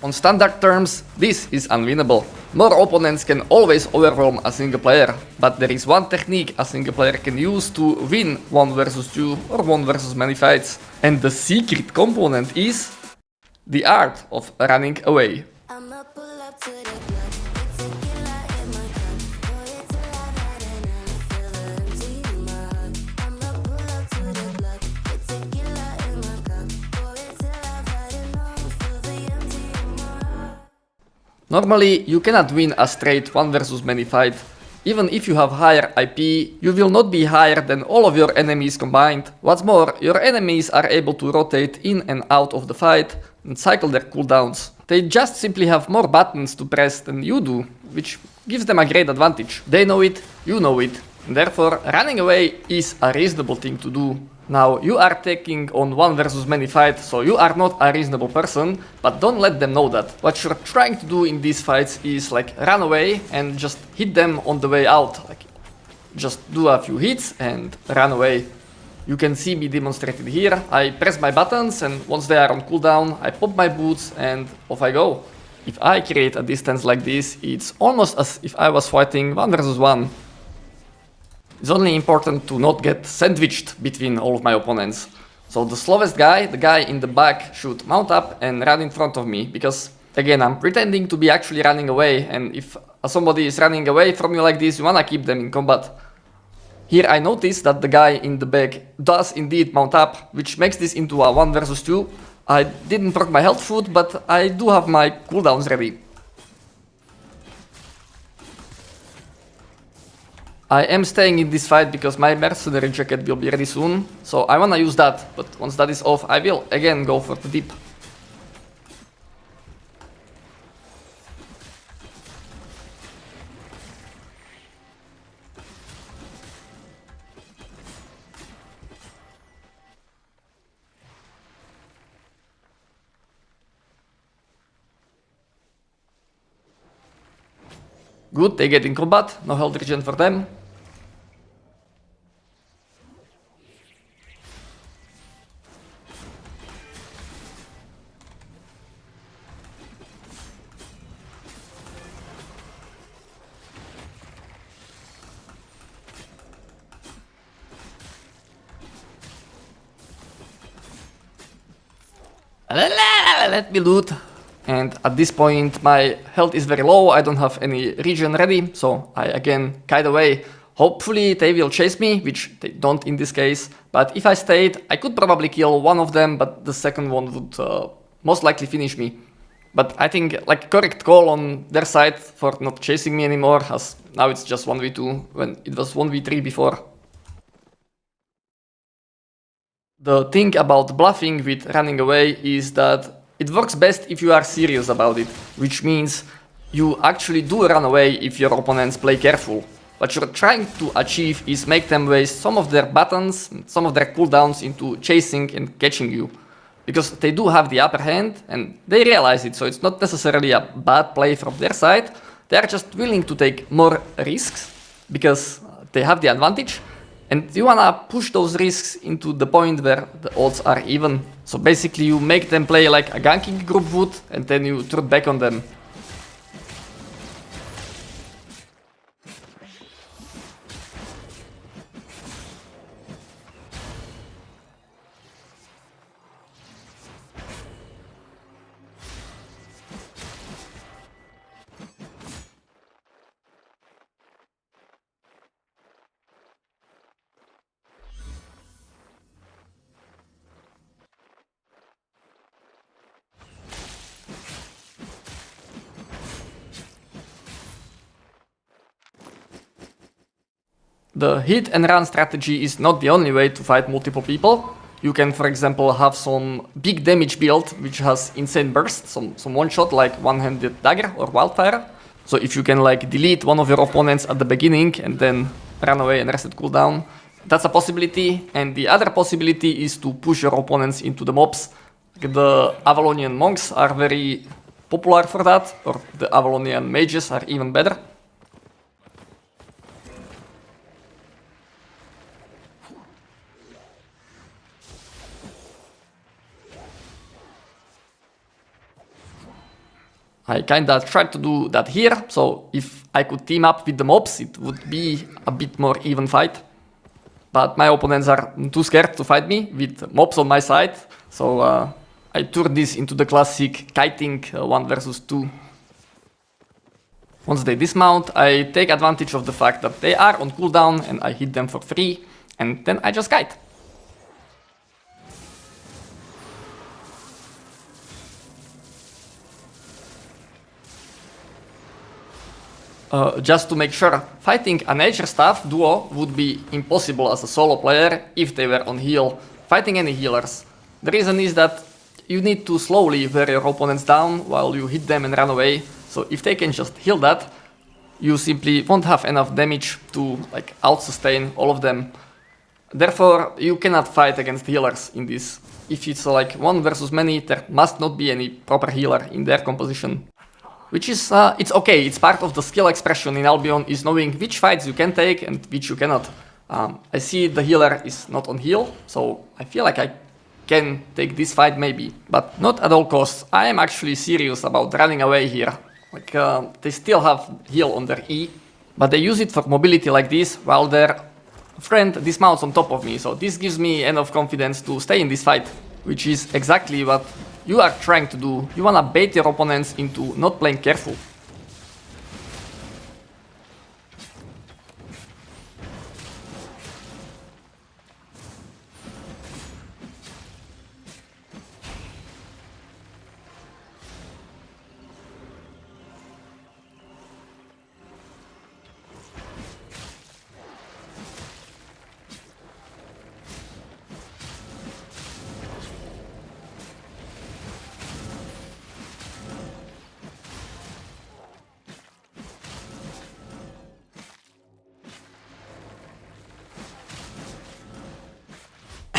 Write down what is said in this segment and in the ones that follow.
On standard terms, this is unwinnable. More opponents can always overwhelm a single player, but there is one technique a single player can use to win 1 versus 2 or 1 versus many fights. And the secret component is the art of running away. Normally, you cannot win a straight 1 versus many fight. Even if you have higher IP, you will not be higher than all of your enemies combined. What's more, your enemies are able to rotate in and out of the fight and cycle their cooldowns. They just simply have more buttons to press than you do, which gives them a great advantage. They know it, you know it, and therefore running away is a reasonable thing to do. Now, you are taking on 1 versus many fight, so you are not a reasonable person, but don't let them know that. What you're trying to do in these fights is like run away and just hit them on the way out. Like, just do a few hits and run away. You can see me demonstrated here. I press my buttons and once they are on cooldown, I pop my boots and off I go. If I create a distance like this, it's almost as if I was fighting 1 versus 1. It's only important to not get sandwiched between all of my opponents. So the slowest guy, the guy in the back, should mount up and run in front of me, because again, I'm pretending to be actually running away, and if somebody is running away from you like this, you wanna keep them in combat. Here I notice that the guy in the back does indeed mount up, which makes this into a 1 versus 2. I didn't proc my health food, but I do have my cooldowns ready. I am staying in this fight because my mercenary jacket will be ready soon, so I wanna use that, but once that is off, I will again go for the dip. Good, they get in combat, no health regen for them. Let me loot. And at this point my health is very low, I don't have any regen ready, so I again kite away. Hopefully they will chase me, which they don't in this case, but if I stayed, I could probably kill one of them, but the second one would most likely finish me. But I think like correct call on their side for not chasing me anymore, as now it's just 1v2 when it was 1v3 before. The thing about bluffing with running away is that it works best if you are serious about it, which means you actually do run away if your opponents play careful. What you're trying to achieve is make them waste some of their buttons, some of their cooldowns into chasing and catching you. Because they do have the upper hand and they realize it, so it's not necessarily a bad play from their side. They are just willing to take more risks because they have the advantage. And you wanna push those risks into the point where the odds are even. So basically you make them play like a ganking group would, and then you throw back on them. The hit and run strategy is not the only way to fight multiple people. You can, for example, have some big damage build which has insane burst, some one shot like one-handed dagger or wildfire. So if you can like delete one of your opponents at the beginning and then run away and reset cooldown, that's a possibility. And the other possibility is to push your opponents into the mobs. The Avalonian monks are very popular for that, or the Avalonian mages are even better. I kinda tried to do that here, so if I could team up with the mobs, it would be a bit more even fight. But my opponents are too scared to fight me with mobs on my side, so I turned this into the classic kiting 1 versus 2. Once they dismount, I take advantage of the fact that they are on cooldown and I hit them for free, and then I just kite. Just to make sure, fighting a nature staff duo would be impossible as a solo player if they were on heal, fighting any healers. The reason is that you need to slowly wear your opponents down while you hit them and run away, so if they can just heal that, you simply won't have enough damage to like out-sustain all of them. Therefore, you cannot fight against healers in this. If it's like 1 versus many, there must not be any proper healer in their composition. Which is, it's okay, it's part of the skill expression in Albion, is knowing which fights you can take and which you cannot. I see the healer is not on heal, so I feel like I can take this fight maybe, but not at all costs. I am actually serious about running away here. Like, they still have heal on their E, but they use it for mobility like this, while their friend dismounts on top of me, so this gives me enough confidence to stay in this fight, which is exactly what you are trying to do. You wanna bait your opponents into not playing careful.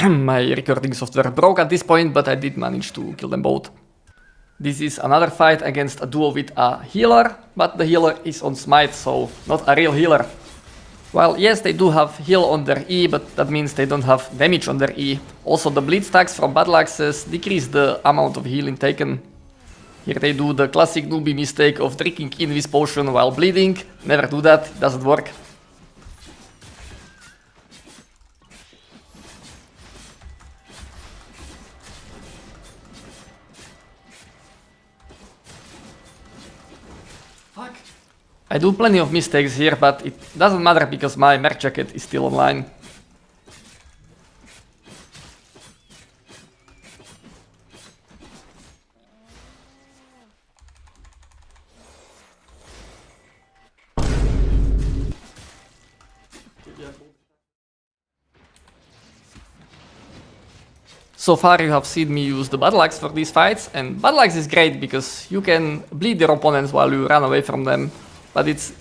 My recording software broke at this point, but I did manage to kill them both. This is another fight against a duo with a healer, but the healer is on smite, so not a real healer. While yes, they do have heal on their E, but that means they don't have damage on their E. Also, the bleed stacks from battle axes decrease the amount of healing taken. Here they do the classic newbie mistake of drinking Invis potion while bleeding. Never do that, it doesn't work. Fuck. I do plenty of mistakes here, but it doesn't matter because my merc jacket is still online. So far you have seen me use the battle axe for these fights, and battle axe is great because you can bleed your opponents while you run away from them, but it's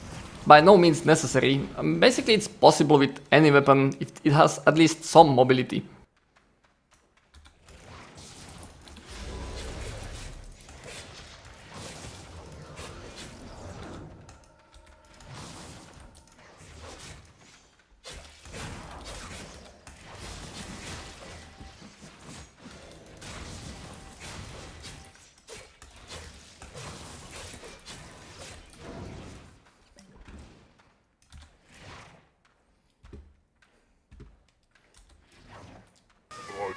by no means necessary. Basically it's possible with any weapon if it has at least some mobility.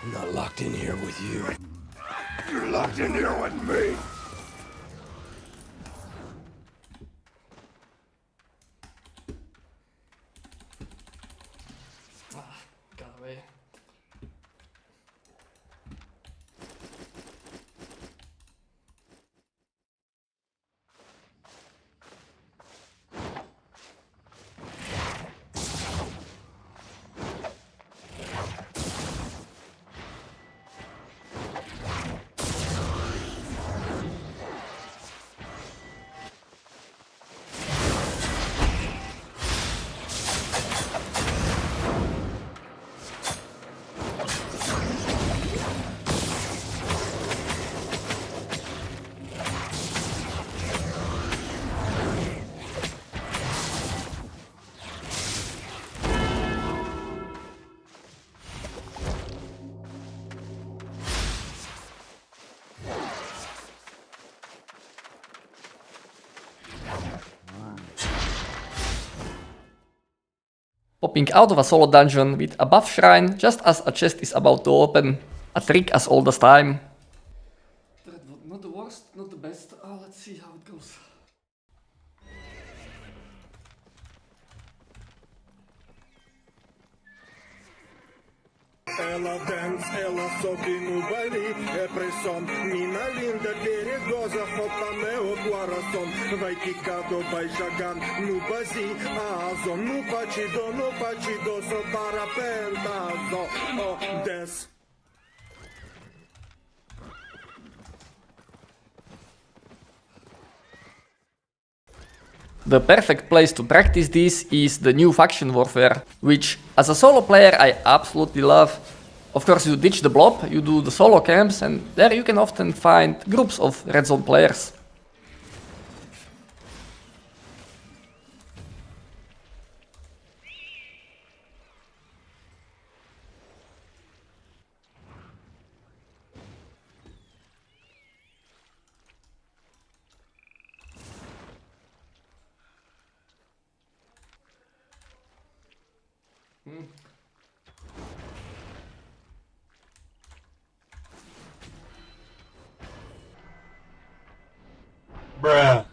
I'm not locked in here with you. You're locked in here with me. Got away. Hopping out of a solo dungeon with a buff shrine just as a chest is about to open. A trick as old as time. Not the worst, not the best. Let's see how it goes. Ela dance, ela sobe no baile, é pressão. Mina linda, perigosa, roupa meu coração. Vai quicado, vai jogar no basi, azo, no partido, só para pentazo. Oh, dance. The perfect place to practice this is the new faction warfare, which as a solo player I absolutely love. Of course you ditch the blob, you do the solo camps, and there you can often find groups of red zone players. Bruh.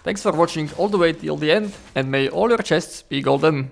Thanks for watching all the way till the end, and may all your chests be golden.